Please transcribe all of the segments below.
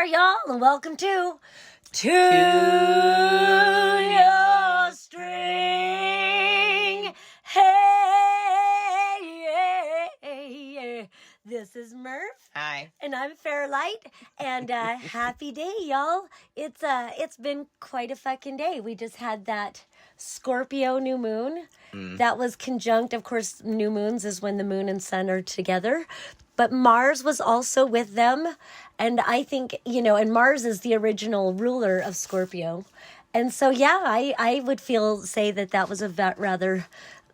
y'all, and welcome to Your String. Hey, this is Merf. Hi. And I'm Fairlight, and happy day, y'all. It's been quite a fucking day. We just had that Scorpio new moon. That was conjunct. Of course, new moons is when the moon and sun are together. But Mars was also with them. And I think, and Mars is the original ruler of Scorpio. And so, yeah, I would say that was a rather,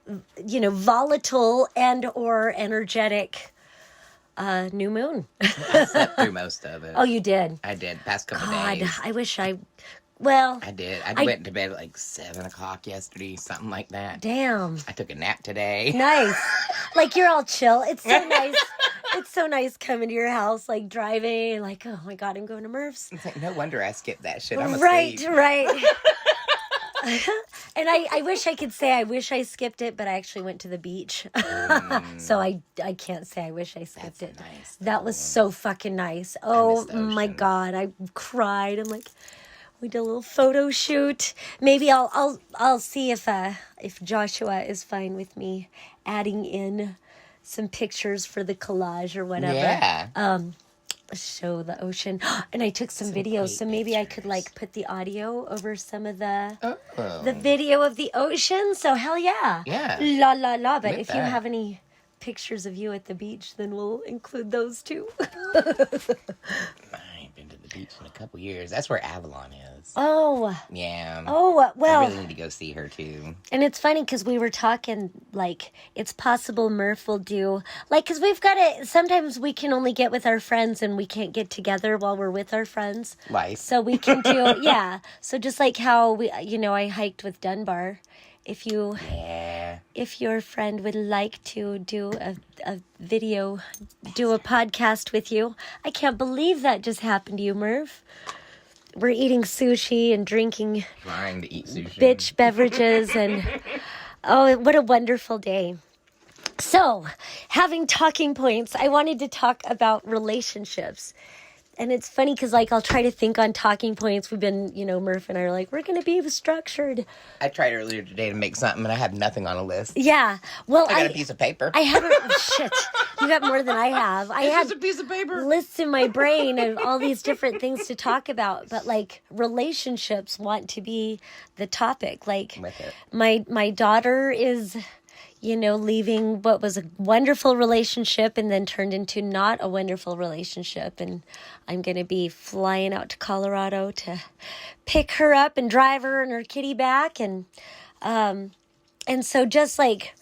volatile and or energetic new moon. I slept through most of it. Oh, you did? I did. Past couple God, days. I wish I did. I went to bed at like 7 o'clock yesterday, something like that. Damn. I took a nap today. Nice. Like, you're all chill. It's so nice. It's so nice coming to your house, like driving, like, oh my God, I'm going to Merf's. It's like, no wonder I skipped that shit. I'm Right. asleep. And I wish I could say I wish I skipped it, but I actually went to the beach. So I can't say I wish I skipped it. Nice. That was so fucking nice. Oh my God. I cried. I'm like, we did a little photo shoot. Maybe I'll see if Joshua is fine with me adding in some pictures for the collage or whatever. Yeah. Show the ocean. And I took some videos, so maybe I could like put the audio over some of the video of the ocean. So hell yeah. Yeah. La la la. But if you that. have any pictures of you at the beach, then we'll include those too. I ain't been to the beach in a couple years. That's where Avalon is. Oh. Yeah. Oh, well. I really need to go see her too. And it's funny because we were talking, like, it's possible Merf will do, like, because we've got to, sometimes we can only get with our friends and we can't get together while we're with our friends. Life. So we can do, yeah. So just like how I hiked with Dunbar. If your friend would like to do a video, do a podcast with you. I can't believe that just happened to you, Merv. We're eating sushi and drinking Trying to eat sushi. bitch beverages, and oh, what a wonderful day. So, having talking points, I wanted to talk about relationships. And it's funny because, like, I'll try to think on talking points. We've been, Murph and I are like, we're going to be structured. I tried earlier today to make something, and I have nothing on a list. Yeah. Well, I got a piece of paper. I haven't. Shit. You got more than I have. I had just a piece of paper. Lists in my brain of all these different things to talk about. But, like, relationships want to be the topic. Like, my daughter is, leaving what was a wonderful relationship and then turned into not a wonderful relationship. And I'm going to be flying out to Colorado to pick her up and drive her and her kitty back. And so just like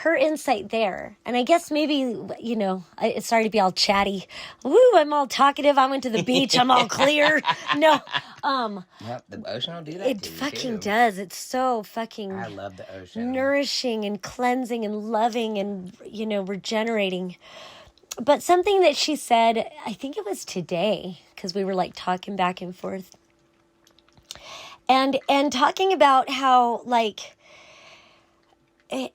her insight there. And I guess maybe, it's sorry to be all chatty. Woo, I'm all talkative. I went to the beach. I'm all clear. No. Yep, the ocean will do that. It fucking does. It's so fucking. I love the ocean. Nourishing and cleansing and loving and, regenerating. But something that she said, I think it was today, because we were like talking back and forth. And talking about how, like, I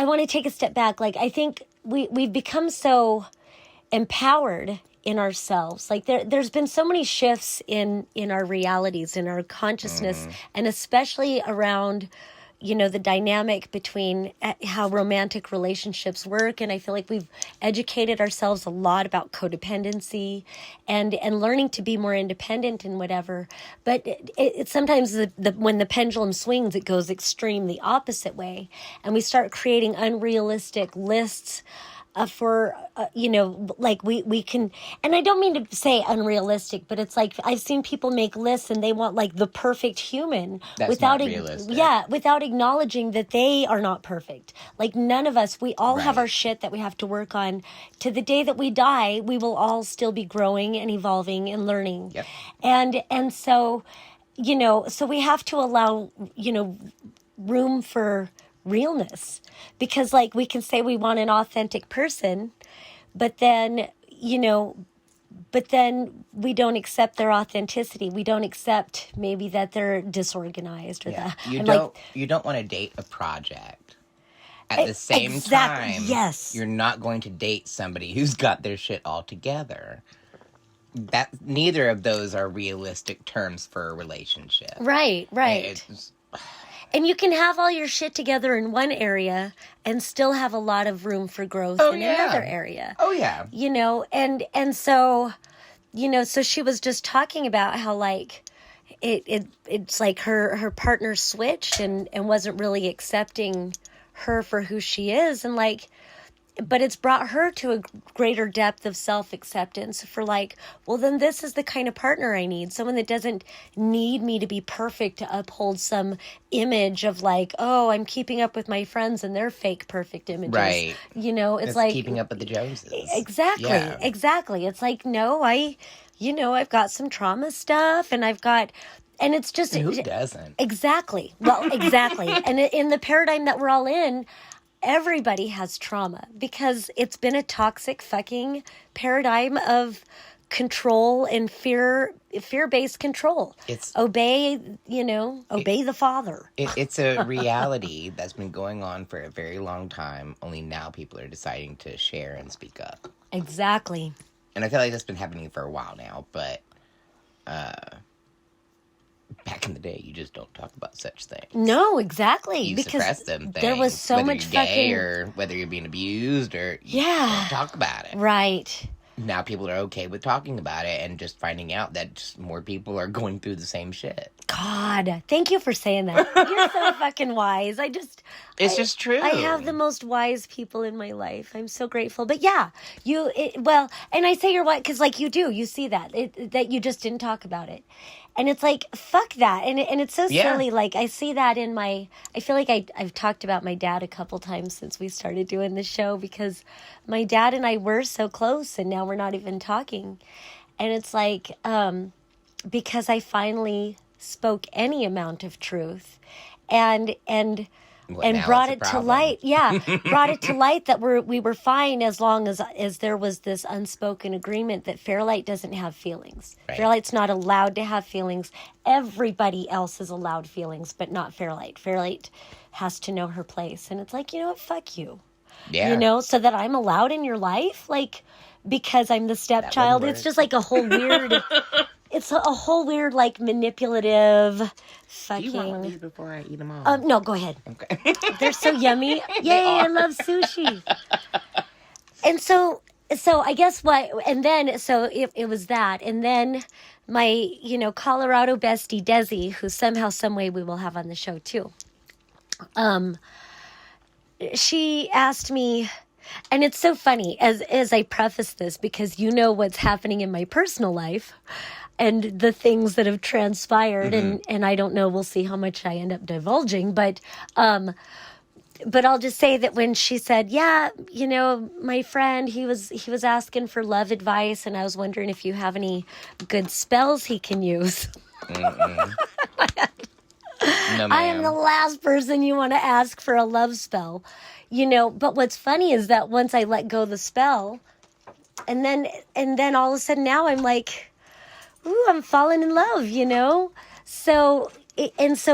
want to take a step back. Like, I think we've become so empowered in ourselves. Like, there's been so many shifts in our realities, in our consciousness, and especially around, the dynamic between how romantic relationships work. And I feel like we've educated ourselves a lot about codependency and learning to be more independent and whatever. But it sometimes when the pendulum swings, it goes extreme the opposite way. And we start creating unrealistic lists for, like we can, and I don't mean to say unrealistic, but it's like, I've seen people make lists and they want like the perfect human without acknowledging that they are not perfect. Like none of us, we all have our shit that we have to work on. To the day that we die, we will all still be growing and evolving and learning. Yep. And so, so we have to allow, room for realness, because like we can say we want an authentic person, but then we don't accept their authenticity. We don't accept maybe that they're disorganized or that you don't want to date a project. At the same time, yes, you're not going to date somebody who's got their shit all together. that neither of those are realistic terms for a relationship. Right. And you can have all your shit together in one area and still have a lot of room for growth in another area. Oh, yeah. And so, so she was just talking about how, like, it's like her partner switched and wasn't really accepting her for who she is. And, like, but it's brought her to a greater depth of self-acceptance for, like, well, then this is the kind of partner I need. Someone that doesn't need me to be perfect to uphold some image of, like, oh, I'm keeping up with my friends and their fake perfect images. Right. It's like keeping up with the Joneses. Exactly. Yeah. Exactly. It's like, no, I've got some trauma stuff and and it's just... And who doesn't? Exactly. Well, exactly. And in the paradigm that we're all in, everybody has trauma because it's been a toxic fucking paradigm of control and fear-based control. It's obey the father. It's a reality that's been going on for a very long time. Only now people are deciding to share and speak up. Exactly. And I feel like that's been happening for a while now, but back in the day, you just don't talk about such things. No, exactly. You because suppress them things. There was so whether much you're gay fucking... or whether you're being abused or you don't talk about it. Right. Now people are okay with talking about it and just finding out that just more people are going through the same shit. God, thank you for saying that. You're so fucking wise. It's just true. I have the most wise people in my life. I'm so grateful. But yeah, and I say you're wise because, like, you see that that you just didn't talk about it. And it's like, fuck that. And it's so silly. Like, I see that I feel like I've talked about my dad a couple times since we started doing this show because my dad and I were so close and now we're not even talking. And it's like, because I finally spoke any amount of truth and brought it to light. Yeah, brought it to light that we were fine as long as there was this unspoken agreement that Fairlight doesn't have feelings. Right. Fairlight's not allowed to have feelings. Everybody else is allowed feelings, but not Fairlight. Fairlight has to know her place. And it's like, you know what? Fuck you. Yeah. So that I'm allowed in your life, like, because I'm the stepchild. It's just like a whole weird... It's a whole weird, like, manipulative fucking... Do you want these before I eat them all? No, go ahead. Okay. They're so yummy. Yay, I love sushi. And so I guess what... And then, so it was that. And then my, Colorado bestie, Desi, who somehow, some way we will have on the show, too. She asked me... And it's so funny, as I preface this, because you know what's happening in my personal life... and the things that have transpired, and I don't know, we'll see how much I end up divulging, but I'll just say that when she said, yeah, my friend, he was asking for love advice, and I was wondering if you have any good spells he can use. No, I am the last person you want to ask for a love spell, but what's funny is that once I let go the spell, and then all of a sudden now I'm like, ooh, I'm falling in love, So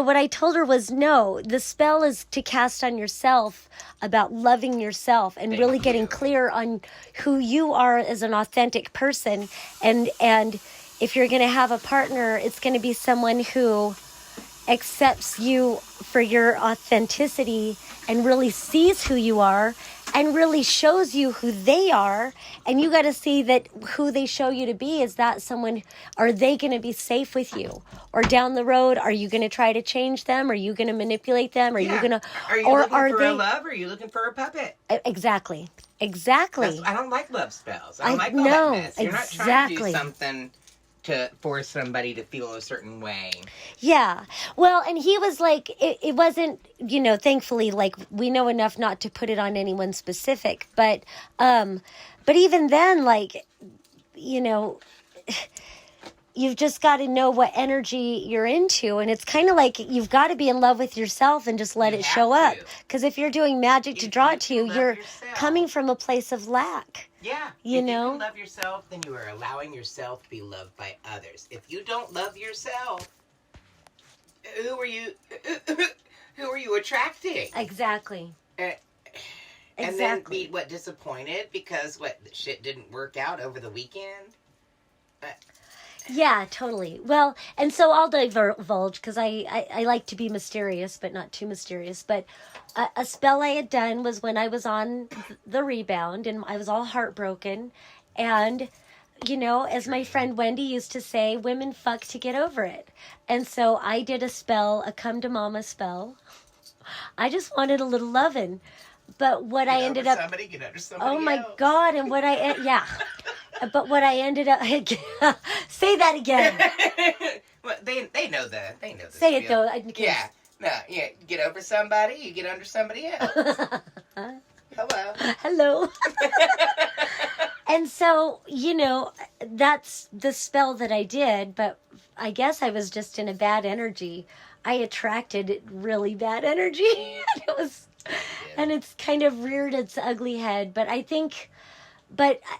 what I told her was, no, the spell is to cast on yourself about loving yourself and really getting clear on who you are as an authentic person. And if you're going to have a partner, it's going to be someone who accepts you for your authenticity and really sees who you are and really shows you who they are. And you got to see that who they show you to be, is that someone, are they going to be safe with you? Or down the road, are you going to try to change them? Are you going to manipulate them? Are you going to... Are you looking for a love, or are you looking for a puppet? Exactly. I don't like love spells. I don't like all that mess. You're not trying to do something to force somebody to feel a certain way. Yeah. Well, and he was like, it wasn't, thankfully, like, we know enough not to put it on anyone specific, but even then, like, you've just got to know what energy you're into. And it's kind of like you've got to be in love with yourself and just let it show up. Because if you're doing magic to draw it to you, you're coming from a place of lack. Yeah. If you can love yourself, then you are allowing yourself to be loved by others. If you don't love yourself, who are you attracting? Exactly. And then be disappointed because shit didn't work out over the weekend? Yeah, totally. Well, and so I'll divulge because I like to be mysterious, but not too mysterious. But a spell I had done was when I was on the rebound and I was all heartbroken. And, as my friend Wendy used to say, women fuck to get over it. And so I did a spell, a come to mama spell. I just wanted a little loving. But what I ended up... Somebody, get under somebody Oh, my else. God. And what yeah. But what I ended up... Say that again. Well, they know the Say it, spiel. though. Yeah. No, yeah. Get over somebody, you get under somebody else. Hello. Hello. And so, that's the spell that I did, but I guess I was just in a bad energy. I attracted really bad energy. And it's kind of reared its ugly head, but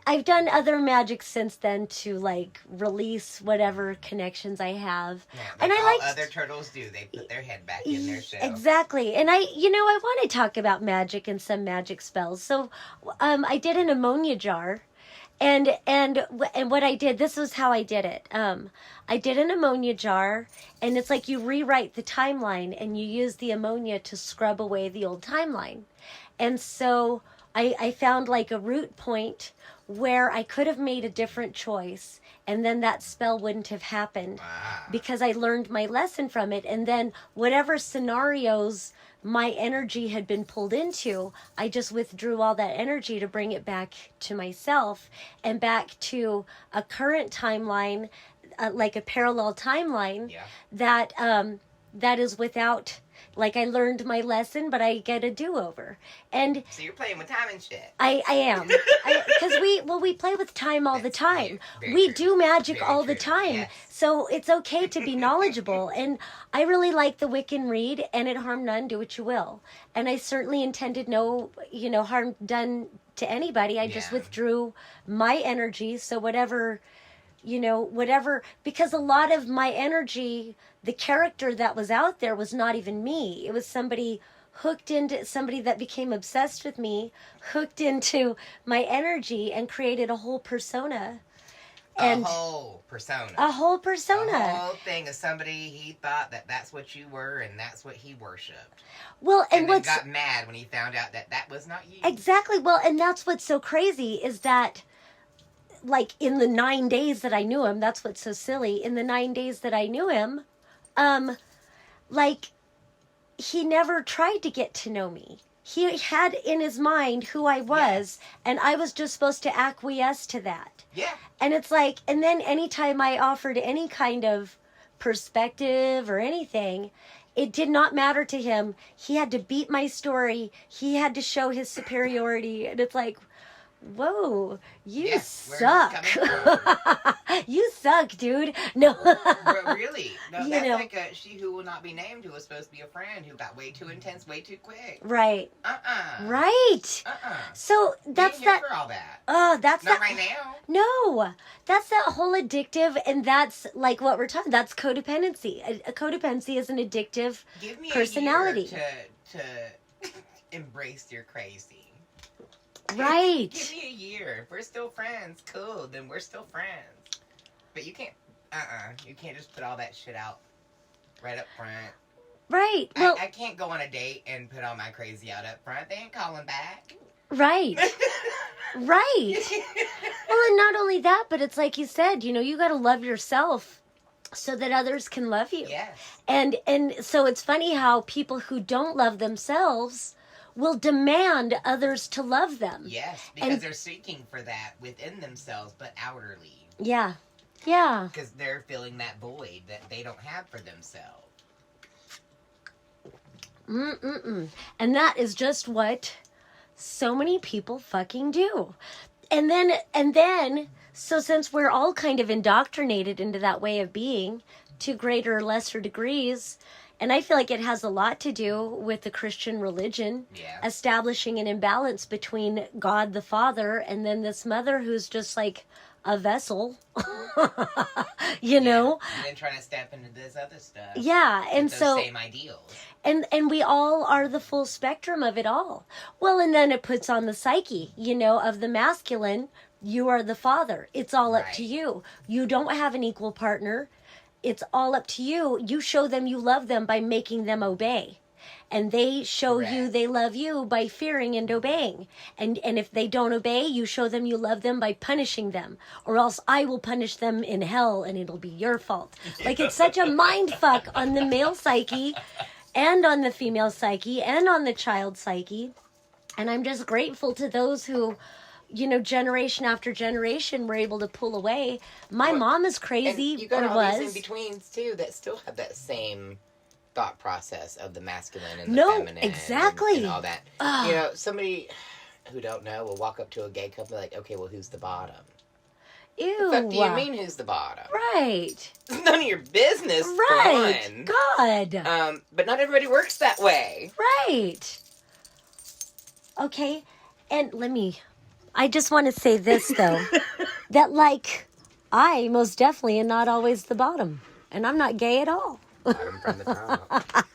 I've done other magic since then to release whatever connections I have. Yeah, and other turtles do. They put their head back in their shell. Exactly. And I want to talk about magic and some magic spells. So, I did an ammonia jar, and what I did, this was how I did it. I did an ammonia jar, and it's like you rewrite the timeline and you use the ammonia to scrub away the old timeline. And so I found a root point where I could have made a different choice, and then that spell wouldn't have happened because I learned my lesson from it. And then whatever scenarios my energy had been pulled into, I just withdrew all that energy to bring it back to myself and back to a current timeline, like a parallel timeline that is without... I learned my lesson, but I get a do-over. And so you're playing with time and shit. I am. Because we play with time all the time. We do magic all the time. Yes. So it's okay to be knowledgeable. And I really like the Wiccan read, and it harm none, do what you will. And I certainly intended no, harm done to anybody. I just withdrew my energy. So whatever, because a lot of my energy, the character that was out there was not even me. It was somebody that became obsessed with me, hooked into my energy and created a whole persona. A whole persona. A whole persona. A whole thing of somebody he thought that's what you were and that's what he worshipped. Well, and then got mad when he found out that was not you. Exactly. Well, and that's what's so crazy is that in the 9 days that I knew him, that's what's so silly. In the 9 days that I knew him, he never tried to get to know me. He had in his mind who I was, and I was just supposed to acquiesce to that. Yeah. And it's and then anytime I offered any kind of perspective or anything, it did not matter to him. He had to beat my story. He had to show his superiority. And it's whoa, you suck. You suck, dude. No. Really? No, that's a she who will not be named who was supposed to be a friend who got way too intense way too quick. Right. Right. So that's that. For all that. Oh, that's not right now. No. That's that whole addictive, and that's what we're talking. That's codependency. A codependency is an addictive personality. Give me a year to embrace your crazy. Right. Give me a year. If we're still friends, cool. Then we're still friends. But you can't. You can't just put all that shit out right up front. Right. Well, I can't go on a date and put all my crazy out up front. They ain't calling back. Right. Right. Well, and not only that, but it's like you said. You got to love yourself so that others can love you. Yes. And so it's funny how people who don't love themselves will demand others to love them. Yes, because they're seeking for that within themselves, but outwardly. Yeah. Yeah. Because they're filling that void that they don't have for themselves. And that is just what so many people fucking do. And then, so since we're all kind of indoctrinated into that way of being to greater or lesser degrees, and I feel like it has a lot to do with the Christian religion, establishing an imbalance between God the Father and then this mother who's just a vessel, know? And then trying to step into this other stuff. Yeah, and those so... same ideals. And we all are the full spectrum of it all. Well, and then it puts on the psyche, of the masculine You are the father. It's all up to you. You don't have an equal partner. It's all up to you. You show them you love them by making them obey. And they show you they love you by fearing and obeying. And if they don't obey, you show them you love them by punishing them. Or else I will punish them in hell and it'll be your fault. Like, it's such a mind fuck on the male psyche and on the female psyche and on the child psyche. And I'm just grateful to those who, you know, generation after generation were able to pull away. My mom is crazy. And you got all these in-betweens, too, that still have that same thought process of the masculine and the feminine. Exactly. And all that. You know, somebody who don't know will walk up to a gay couple like, okay, well, who's the bottom? Ew. What the fuck do you mean, who's the bottom? Right. It's none of your business, right. for one. God. But not everybody works that way. Right. Okay, and I just want to say this, though, that, like, I most definitely am not always the bottom, and I'm not gay at all. Bottom from the top.